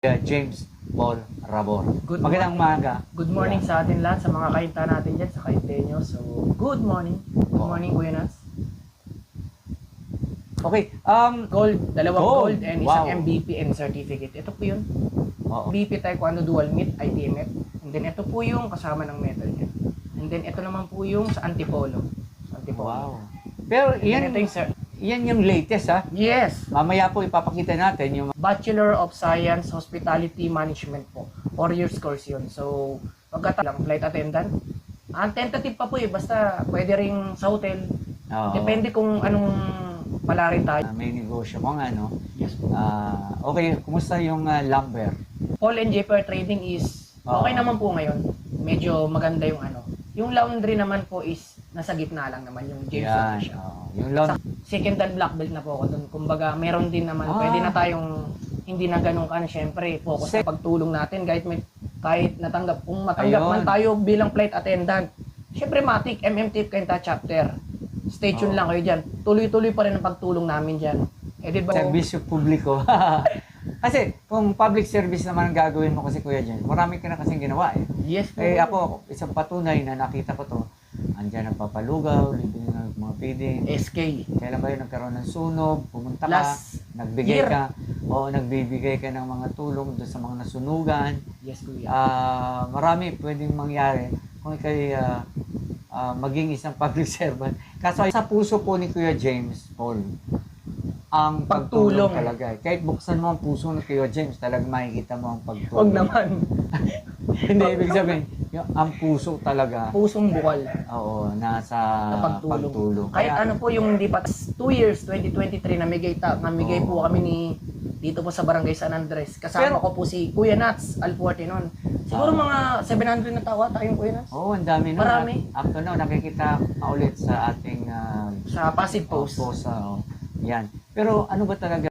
James Paul Rabor. Magandang umaga. Good morning sa atin lahat, sa mga kainta natin dyan, sa kaintenyo. So, good morning. Good morning, Kuya Nats. Okay, Dalawang Gold. gold and Wow. isang MVP and certificate. Ito po yun. oo. MVP Taekwondo Dual Meet, ITMF. And then ito po yung kasama ng medal niya. And then ito naman po yung sa Antipolo. Wow. Pero And then yan, ito yung yan yung latest ha. Yes! Mamaya po ipapakita natin yung Bachelor of Science Hospitality Management po. 4 years course yun. So, pagkatapos lang, flight attendant. Ang tentative pa po basta pwede ring sa hotel. Depende kung anong palarin tayo. May negosyo kung ano. Yes po. Okay, kumusta yung lumber? Paul and Jepper Trading is okay naman po ngayon. Medyo maganda yung ano. Yung laundry naman po is nasa gitna lang naman yung James Yan. siya. Yung laundry. Second dan black belt na po ako doon. Kumbaga, meron din naman. Pwede na tayong hindi na ganun ka na syempre focus sa pagtulong natin kahit natanggap kung matanggap man tayo bilang flight attendant. Syempre matik MMT Kenta chapter. Stay tuned lang kayo diyan. Tuloy-tuloy pa rin ang pagtulong namin diyan. Eh di ba? Serbisyo publiko. Kasi kung public service naman ang gagawin mo kasi Kuya Jen, marami ka na kasing ginawa eh. Yes po. Ako, isang patunay na nakita ko to, andyan nagpapalugaw, libre ng mga feeding. SK. Kailan ba yun nagkaroon ng sunog, pumunta ka, Last nagbigay year. ka, o nagbibigay ka ng mga tulong doon sa mga nasunugan. Yes kuya. Marami pwedeng mangyari kung ikay maging isang public servant. Kaso sa puso po ni Kuya James Paul, ang pagtulong Pagtulong. talaga. Kahit buksan mo ang puso ni Kuya James, talagang makikita mo ang pagtulong. Huwag naman. Hindi, ibig sabihin, ang puso talaga, Pusong bukal. oo, nasa Na pagtulong. Kahit ano po yung hindi pa 2 years 2023 namigay po kami dito po sa Barangay San Andres. Kasama ko po si Kuya Nats Alforte noon. Siguro mga 700 na tawa tayong Kuya Nats. Oo, ang dami nun. Marami. After nun, nakikita ulit sa ating Sa passive post. Yan. Pero ano ba talaga